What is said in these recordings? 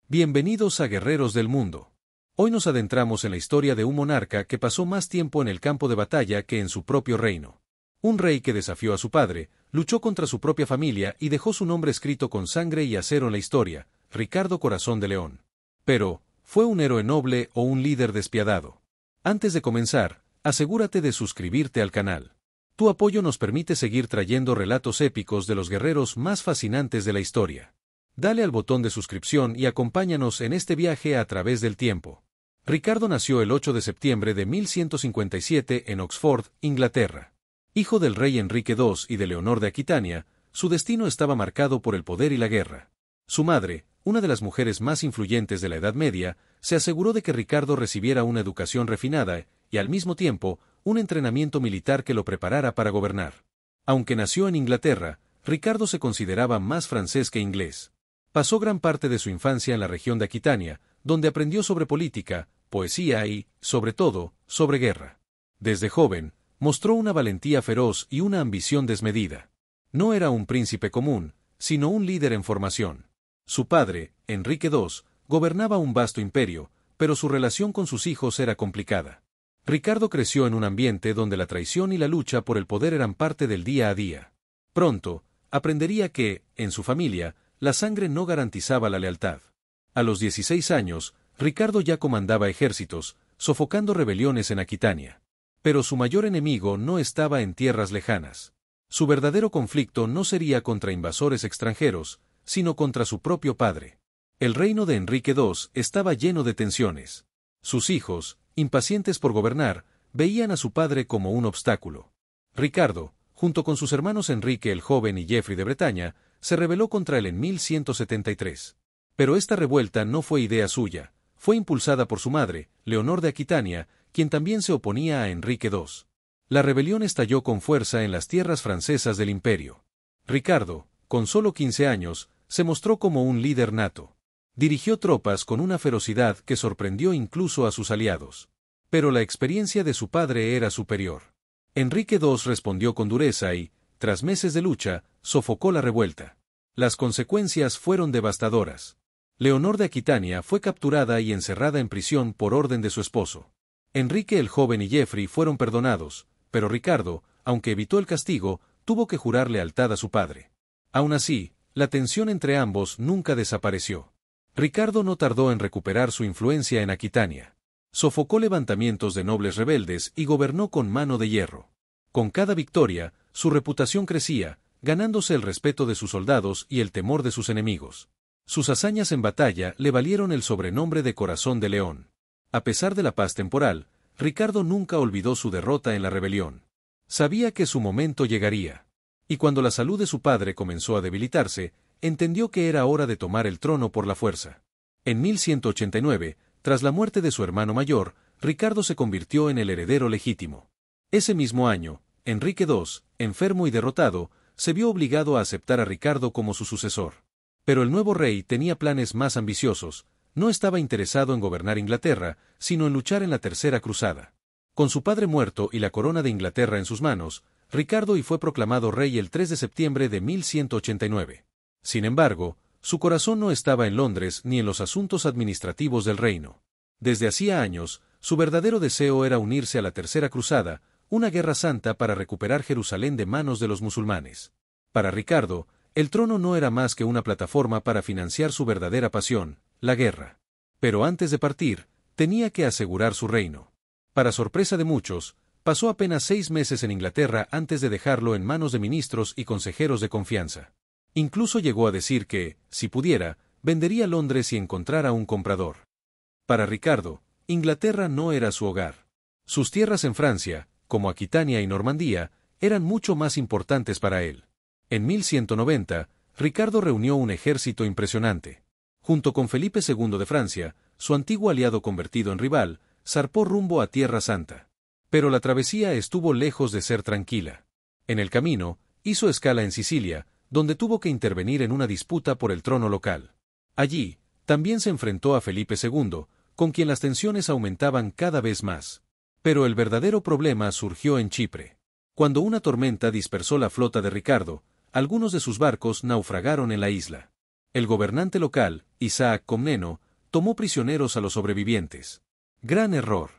Bienvenidos a Guerreros del Mundo. Hoy nos adentramos en la historia de un monarca que pasó más tiempo en el campo de batalla que en su propio reino. Un rey que desafió a su padre, luchó contra su propia familia y dejó su nombre escrito con sangre y acero en la historia, Ricardo Corazón de León. Pero, ¿fue un héroe noble o un líder despiadado? Antes de comenzar, asegúrate de suscribirte al canal. Tu apoyo nos permite seguir trayendo relatos épicos de los guerreros más fascinantes de la historia. Dale al botón de suscripción y acompáñanos en este viaje a través del tiempo. Ricardo nació el 8 de septiembre de 1157 en Oxford, Inglaterra. Hijo del rey Enrique II y de Leonor de Aquitania, su destino estaba marcado por el poder y la guerra. Su madre, una de las mujeres más influyentes de la Edad Media, se aseguró de que Ricardo recibiera una educación refinada y, al mismo tiempo, un entrenamiento militar que lo preparara para gobernar. Aunque nació en Inglaterra, Ricardo se consideraba más francés que inglés. Pasó gran parte de su infancia en la región de Aquitania, donde aprendió sobre política, poesía y, sobre todo, sobre guerra. Desde joven, mostró una valentía feroz y una ambición desmedida. No era un príncipe común, sino un líder en formación. Su padre, Enrique II, gobernaba un vasto imperio, pero su relación con sus hijos era complicada. Ricardo creció en un ambiente donde la traición y la lucha por el poder eran parte del día a día. Pronto, aprendería que, en su familia, la sangre no garantizaba la lealtad. A los 16 años, Ricardo ya comandaba ejércitos, sofocando rebeliones en Aquitania. Pero su mayor enemigo no estaba en tierras lejanas. Su verdadero conflicto no sería contra invasores extranjeros, sino contra su propio padre. El reino de Enrique II estaba lleno de tensiones. Sus hijos, impacientes por gobernar, veían a su padre como un obstáculo. Ricardo, junto con sus hermanos Enrique el Joven y Geoffrey de Bretaña, se rebeló contra él en 1173. Pero esta revuelta no fue idea suya, fue impulsada por su madre, Leonor de Aquitania, quien también se oponía a Enrique II. La rebelión estalló con fuerza en las tierras francesas del imperio. Ricardo, con solo 15 años, se mostró como un líder nato. Dirigió tropas con una ferocidad que sorprendió incluso a sus aliados. Pero la experiencia de su padre era superior. Enrique II respondió con dureza y, tras meses de lucha, sofocó la revuelta. Las consecuencias fueron devastadoras. Leonor de Aquitania fue capturada y encerrada en prisión por orden de su esposo. Enrique el Joven y Geoffrey fueron perdonados, pero Ricardo, aunque evitó el castigo, tuvo que jurar lealtad a su padre. Aún así, la tensión entre ambos nunca desapareció. Ricardo no tardó en recuperar su influencia en Aquitania. Sofocó levantamientos de nobles rebeldes y gobernó con mano de hierro. Con cada victoria, su reputación crecía, ganándose el respeto de sus soldados y el temor de sus enemigos. Sus hazañas en batalla le valieron el sobrenombre de Corazón de León. A pesar de la paz temporal, Ricardo nunca olvidó su derrota en la rebelión. Sabía que su momento llegaría. Y cuando la salud de su padre comenzó a debilitarse, entendió que era hora de tomar el trono por la fuerza. En 1189, tras la muerte de su hermano mayor, Ricardo se convirtió en el heredero legítimo. Ese mismo año, Enrique II, enfermo y derrotado, se vio obligado a aceptar a Ricardo como su sucesor. Pero el nuevo rey tenía planes más ambiciosos, no estaba interesado en gobernar Inglaterra, sino en luchar en la Tercera Cruzada. Con su padre muerto y la corona de Inglaterra en sus manos, Ricardo fue proclamado rey el 3 de septiembre de 1189. Sin embargo, su corazón no estaba en Londres ni en los asuntos administrativos del reino. Desde hacía años, su verdadero deseo era unirse a la Tercera Cruzada, una guerra santa para recuperar Jerusalén de manos de los musulmanes. Para Ricardo, el trono no era más que una plataforma para financiar su verdadera pasión, la guerra. Pero antes de partir, tenía que asegurar su reino. Para sorpresa de muchos, pasó apenas 6 meses en Inglaterra antes de dejarlo en manos de ministros y consejeros de confianza. Incluso llegó a decir que, si pudiera, vendería Londres si encontrara un comprador. Para Ricardo, Inglaterra no era su hogar. Sus tierras en Francia, como Aquitania y Normandía, eran mucho más importantes para él. En 1190, Ricardo reunió un ejército impresionante. Junto con Felipe II de Francia, su antiguo aliado convertido en rival, zarpó rumbo a Tierra Santa. Pero la travesía estuvo lejos de ser tranquila. En el camino, hizo escala en Sicilia, donde tuvo que intervenir en una disputa por el trono local. Allí, también se enfrentó a Felipe II, con quien las tensiones aumentaban cada vez más. Pero el verdadero problema surgió en Chipre. Cuando una tormenta dispersó la flota de Ricardo, algunos de sus barcos naufragaron en la isla. El gobernante local, Isaac Comneno, tomó prisioneros a los sobrevivientes. Gran error.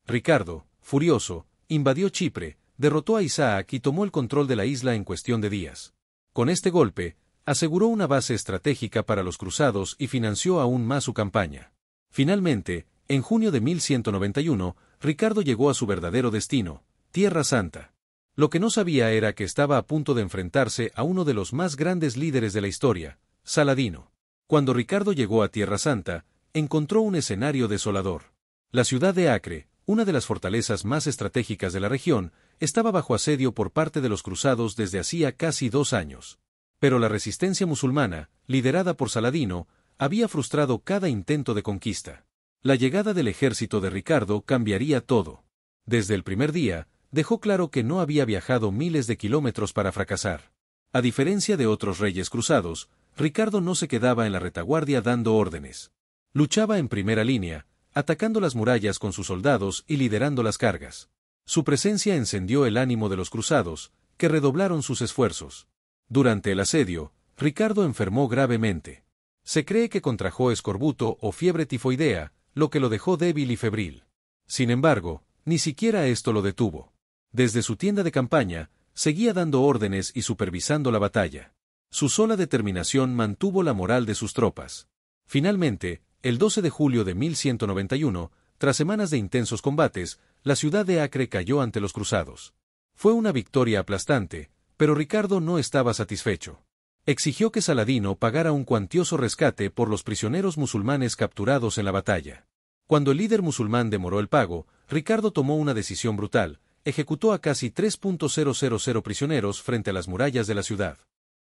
Ricardo, furioso, invadió Chipre, derrotó a Isaac y tomó el control de la isla en cuestión de días. Con este golpe, aseguró una base estratégica para los cruzados y financió aún más su campaña. Finalmente, en junio de 1191, Ricardo llegó a su verdadero destino, Tierra Santa. Lo que no sabía era que estaba a punto de enfrentarse a uno de los más grandes líderes de la historia, Saladino. Cuando Ricardo llegó a Tierra Santa, encontró un escenario desolador. La ciudad de Acre, una de las fortalezas más estratégicas de la región, estaba bajo asedio por parte de los cruzados desde hacía casi 2 años. Pero la resistencia musulmana, liderada por Saladino, había frustrado cada intento de conquista. La llegada del ejército de Ricardo cambiaría todo. Desde el primer día, dejó claro que no había viajado miles de kilómetros para fracasar. A diferencia de otros reyes cruzados, Ricardo no se quedaba en la retaguardia dando órdenes. Luchaba en primera línea, atacando las murallas con sus soldados y liderando las cargas. Su presencia encendió el ánimo de los cruzados, que redoblaron sus esfuerzos. Durante el asedio, Ricardo enfermó gravemente. Se cree que contrajo escorbuto o fiebre tifoidea, lo que lo dejó débil y febril. Sin embargo, ni siquiera esto lo detuvo. Desde su tienda de campaña, seguía dando órdenes y supervisando la batalla. Su sola determinación mantuvo la moral de sus tropas. Finalmente, el 12 de julio de 1191, tras semanas de intensos combates, la ciudad de Acre cayó ante los cruzados. Fue una victoria aplastante, pero Ricardo no estaba satisfecho. Exigió que Saladino pagara un cuantioso rescate por los prisioneros musulmanes capturados en la batalla. Cuando el líder musulmán demoró el pago, Ricardo tomó una decisión brutal: ejecutó a casi 3.000 prisioneros frente a las murallas de la ciudad.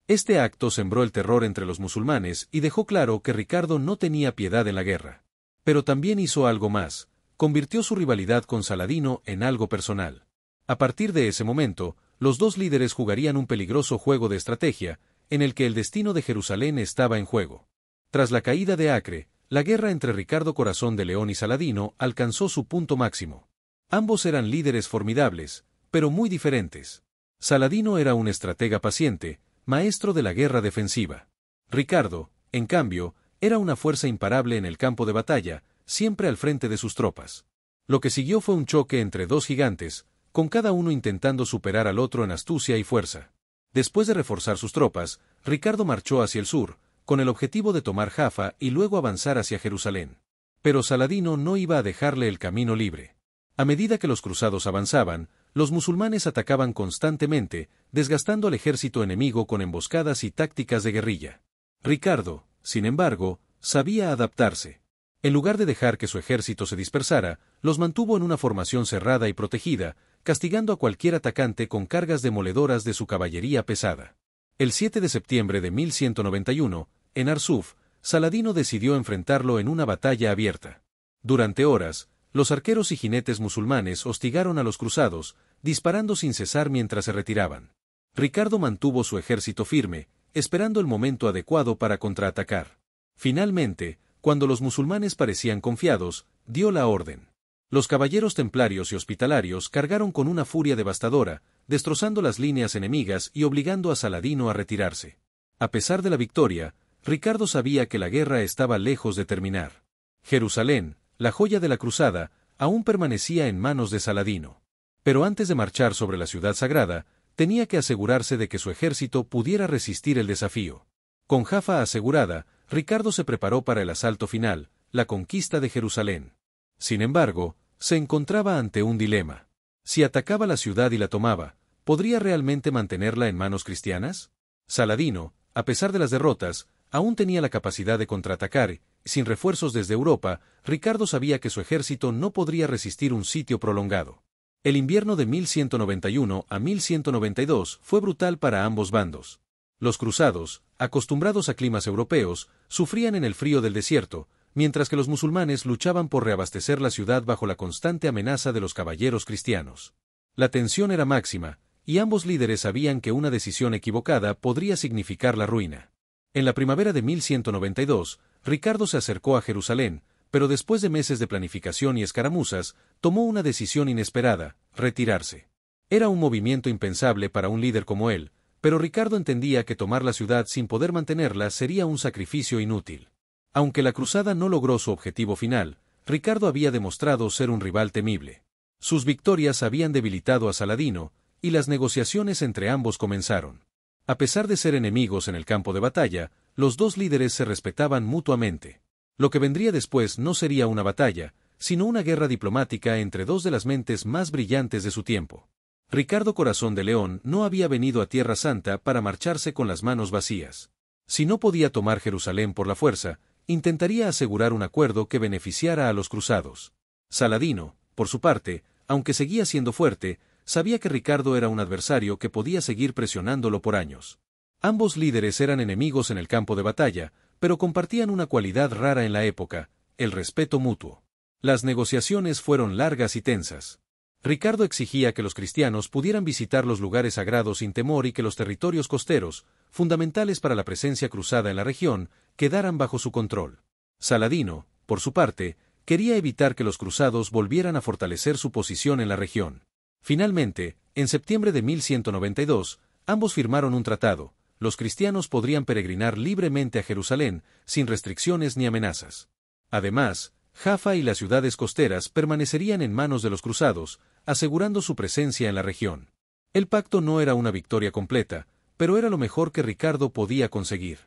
Este acto sembró el terror entre los musulmanes y dejó claro que Ricardo no tenía piedad en la guerra. Pero también hizo algo más: convirtió su rivalidad con Saladino en algo personal. A partir de ese momento, los dos líderes jugarían un peligroso juego de estrategia, en el que el destino de Jerusalén estaba en juego. Tras la caída de Acre, la guerra entre Ricardo Corazón de León y Saladino alcanzó su punto máximo. Ambos eran líderes formidables, pero muy diferentes. Saladino era un estratega paciente, maestro de la guerra defensiva. Ricardo, en cambio, era una fuerza imparable en el campo de batalla, siempre al frente de sus tropas. Lo que siguió fue un choque entre dos gigantes, con cada uno intentando superar al otro en astucia y fuerza. Después de reforzar sus tropas, Ricardo marchó hacia el sur, con el objetivo de tomar Jaffa y luego avanzar hacia Jerusalén. Pero Saladino no iba a dejarle el camino libre. A medida que los cruzados avanzaban, los musulmanes atacaban constantemente, desgastando al ejército enemigo con emboscadas y tácticas de guerrilla. Ricardo, sin embargo, sabía adaptarse. En lugar de dejar que su ejército se dispersara, los mantuvo en una formación cerrada y protegida, castigando a cualquier atacante con cargas demoledoras de su caballería pesada. El 7 de septiembre de 1191, en Arsuf, Saladino decidió enfrentarlo en una batalla abierta. Durante horas, los arqueros y jinetes musulmanes hostigaron a los cruzados, disparando sin cesar mientras se retiraban. Ricardo mantuvo su ejército firme, esperando el momento adecuado para contraatacar. Finalmente, cuando los musulmanes parecían confiados, dio la orden. Los caballeros templarios y hospitalarios cargaron con una furia devastadora, destrozando las líneas enemigas y obligando a Saladino a retirarse. A pesar de la victoria, Ricardo sabía que la guerra estaba lejos de terminar. Jerusalén, la joya de la cruzada, aún permanecía en manos de Saladino. Pero antes de marchar sobre la ciudad sagrada, tenía que asegurarse de que su ejército pudiera resistir el desafío. Con Jaffa asegurada, Ricardo se preparó para el asalto final, la conquista de Jerusalén. Sin embargo, se encontraba ante un dilema. Si atacaba la ciudad y la tomaba, ¿podría realmente mantenerla en manos cristianas? Saladino, a pesar de las derrotas, aún tenía la capacidad de contraatacar. Sin refuerzos desde Europa, Ricardo sabía que su ejército no podría resistir un sitio prolongado. El invierno de 1191 a 1192 fue brutal para ambos bandos. Los cruzados, acostumbrados a climas europeos, sufrían en el frío del desierto, mientras que los musulmanes luchaban por reabastecer la ciudad bajo la constante amenaza de los caballeros cristianos. La tensión era máxima, y ambos líderes sabían que una decisión equivocada podría significar la ruina. En la primavera de 1192, Ricardo se acercó a Jerusalén, pero después de meses de planificación y escaramuzas, tomó una decisión inesperada: retirarse. Era un movimiento impensable para un líder como él, Pero Ricardo entendía que tomar la ciudad sin poder mantenerla sería un sacrificio inútil. Aunque la cruzada no logró su objetivo final, Ricardo había demostrado ser un rival temible. Sus victorias habían debilitado a Saladino, y las negociaciones entre ambos comenzaron. A pesar de ser enemigos en el campo de batalla, los dos líderes se respetaban mutuamente. Lo que vendría después no sería una batalla, sino una guerra diplomática entre dos de las mentes más brillantes de su tiempo. Ricardo Corazón de León no había venido a Tierra Santa para marcharse con las manos vacías. Si no podía tomar Jerusalén por la fuerza, intentaría asegurar un acuerdo que beneficiara a los cruzados. Saladino, por su parte, aunque seguía siendo fuerte, sabía que Ricardo era un adversario que podía seguir presionándolo por años. Ambos líderes eran enemigos en el campo de batalla, pero compartían una cualidad rara en la época: el respeto mutuo. Las negociaciones fueron largas y tensas. Ricardo exigía que los cristianos pudieran visitar los lugares sagrados sin temor y que los territorios costeros, fundamentales para la presencia cruzada en la región, quedaran bajo su control. Saladino, por su parte, quería evitar que los cruzados volvieran a fortalecer su posición en la región. Finalmente, en septiembre de 1192, ambos firmaron un tratado: los cristianos podrían peregrinar libremente a Jerusalén, sin restricciones ni amenazas. Además, Jaffa y las ciudades costeras permanecerían en manos de los cruzados, asegurando su presencia en la región. El pacto no era una victoria completa, pero era lo mejor que Ricardo podía conseguir.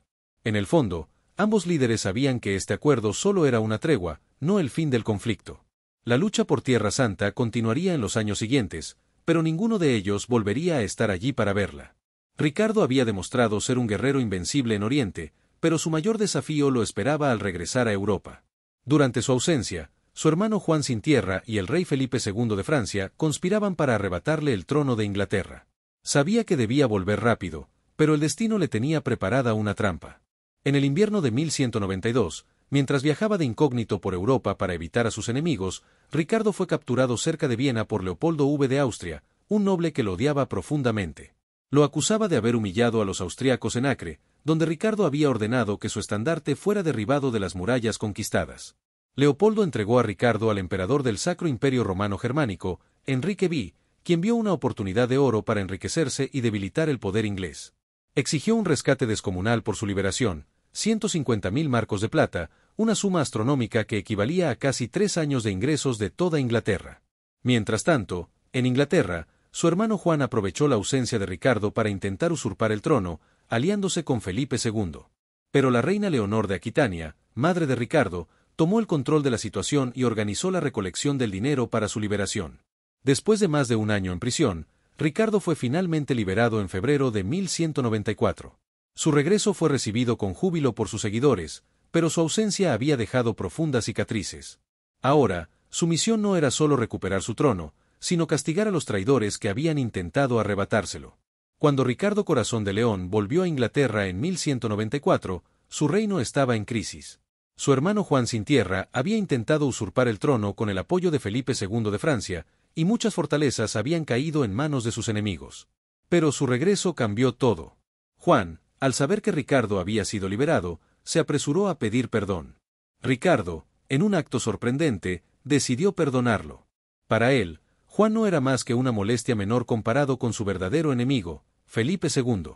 En el fondo, ambos líderes sabían que este acuerdo solo era una tregua, no el fin del conflicto. La lucha por Tierra Santa continuaría en los años siguientes, pero ninguno de ellos volvería a estar allí para verla. Ricardo había demostrado ser un guerrero invencible en Oriente, pero su mayor desafío lo esperaba al regresar a Europa. Durante su ausencia, su hermano Juan Sin Tierra y el rey Felipe II de Francia conspiraban para arrebatarle el trono de Inglaterra. Sabía que debía volver rápido, pero el destino le tenía preparada una trampa. En el invierno de 1192, mientras viajaba de incógnito por Europa para evitar a sus enemigos, Ricardo fue capturado cerca de Viena por Leopoldo V de Austria, un noble que lo odiaba profundamente. Lo acusaba de haber humillado a los austriacos en Acre, donde Ricardo había ordenado que su estandarte fuera derribado de las murallas conquistadas. Leopoldo entregó a Ricardo al emperador del Sacro Imperio Romano Germánico, Enrique V, quien vio una oportunidad de oro para enriquecerse y debilitar el poder inglés. Exigió un rescate descomunal por su liberación: 150.000 marcos de plata, una suma astronómica que equivalía a casi 3 años de ingresos de toda Inglaterra. Mientras tanto, en Inglaterra, su hermano Juan aprovechó la ausencia de Ricardo para intentar usurpar el trono, aliándose con Felipe II. Pero la reina Leonor de Aquitania, madre de Ricardo, tomó el control de la situación y organizó la recolección del dinero para su liberación. Después de más de un año en prisión, Ricardo fue finalmente liberado en febrero de 1194. Su regreso fue recibido con júbilo por sus seguidores, pero su ausencia había dejado profundas cicatrices. Ahora, su misión no era solo recuperar su trono, sino castigar a los traidores que habían intentado arrebatárselo. Cuando Ricardo Corazón de León volvió a Inglaterra en 1194, su reino estaba en crisis. Su hermano Juan Sin Tierra había intentado usurpar el trono con el apoyo de Felipe II de Francia, y muchas fortalezas habían caído en manos de sus enemigos. Pero su regreso cambió todo. Juan, al saber que Ricardo había sido liberado, se apresuró a pedir perdón. Ricardo, en un acto sorprendente, decidió perdonarlo. Para él, Juan no era más que una molestia menor comparado con su verdadero enemigo, Felipe II.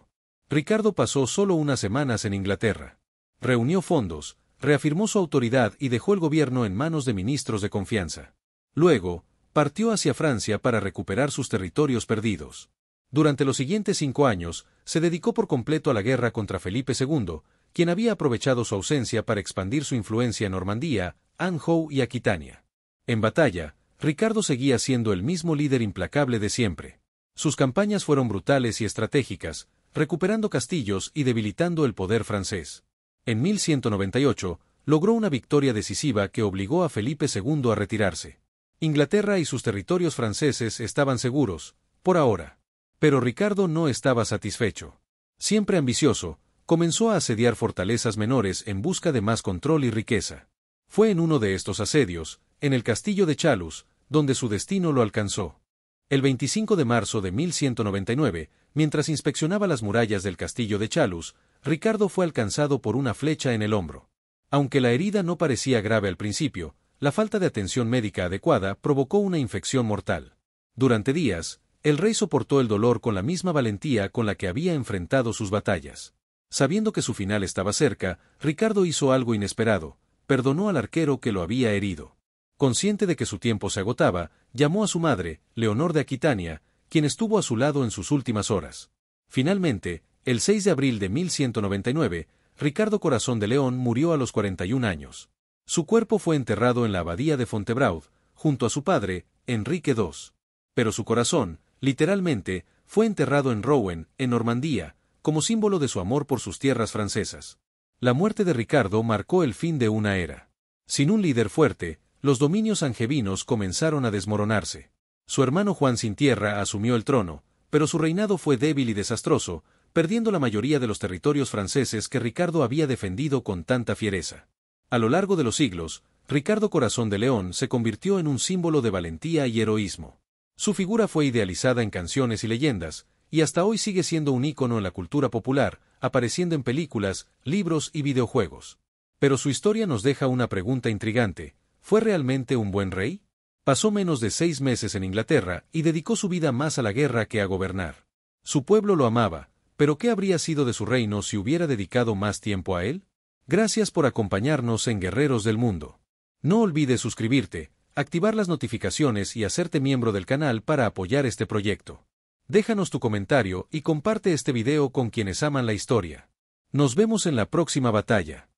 Ricardo pasó solo unas semanas en Inglaterra. Reunió fondos, reafirmó su autoridad y dejó el gobierno en manos de ministros de confianza. Luego, partió hacia Francia para recuperar sus territorios perdidos. Durante los siguientes 5 años, se dedicó por completo a la guerra contra Felipe II, quien había aprovechado su ausencia para expandir su influencia en Normandía, Anjou y Aquitania. En batalla, Ricardo seguía siendo el mismo líder implacable de siempre. Sus campañas fueron brutales y estratégicas, recuperando castillos y debilitando el poder francés. En 1198, logró una victoria decisiva que obligó a Felipe II a retirarse. Inglaterra y sus territorios franceses estaban seguros, por ahora. Pero Ricardo no estaba satisfecho. Siempre ambicioso, comenzó a asediar fortalezas menores en busca de más control y riqueza. Fue en uno de estos asedios, en el castillo de Chalus, donde su destino lo alcanzó. El 25 de marzo de 1199, mientras inspeccionaba las murallas del castillo de Chalus, Ricardo fue alcanzado por una flecha en el hombro. Aunque la herida no parecía grave al principio, la falta de atención médica adecuada provocó una infección mortal. Durante días, El rey soportó el dolor con la misma valentía con la que había enfrentado sus batallas. Sabiendo que su final estaba cerca, Ricardo hizo algo inesperado: perdonó al arquero que lo había herido. Consciente de que su tiempo se agotaba, llamó a su madre, Leonor de Aquitania, quien estuvo a su lado en sus últimas horas. Finalmente, el 6 de abril de 1199, Ricardo Corazón de León murió a los 41 años. Su cuerpo fue enterrado en la abadía de Fontevraud, junto a su padre, Enrique II. Pero su corazón, literalmente, fue enterrado en Rouen, en Normandía, como símbolo de su amor por sus tierras francesas. La muerte de Ricardo marcó el fin de una era. Sin un líder fuerte, los dominios angevinos comenzaron a desmoronarse. Su hermano Juan sin Tierra asumió el trono, pero su reinado fue débil y desastroso, perdiendo la mayoría de los territorios franceses que Ricardo había defendido con tanta fiereza. A lo largo de los siglos, Ricardo Corazón de León se convirtió en un símbolo de valentía y heroísmo. Su figura fue idealizada en canciones y leyendas, y hasta hoy sigue siendo un ícono en la cultura popular, apareciendo en películas, libros y videojuegos. Pero su historia nos deja una pregunta intrigante: ¿fue realmente un buen rey? Pasó menos de 6 meses en Inglaterra y dedicó su vida más a la guerra que a gobernar. Su pueblo lo amaba, pero ¿qué habría sido de su reino si hubiera dedicado más tiempo a él? Gracias por acompañarnos en Guerreros del Mundo. No olvides suscribirte, activar las notificaciones y hacerte miembro del canal para apoyar este proyecto. Déjanos tu comentario y comparte este video con quienes aman la historia. Nos vemos en la próxima batalla.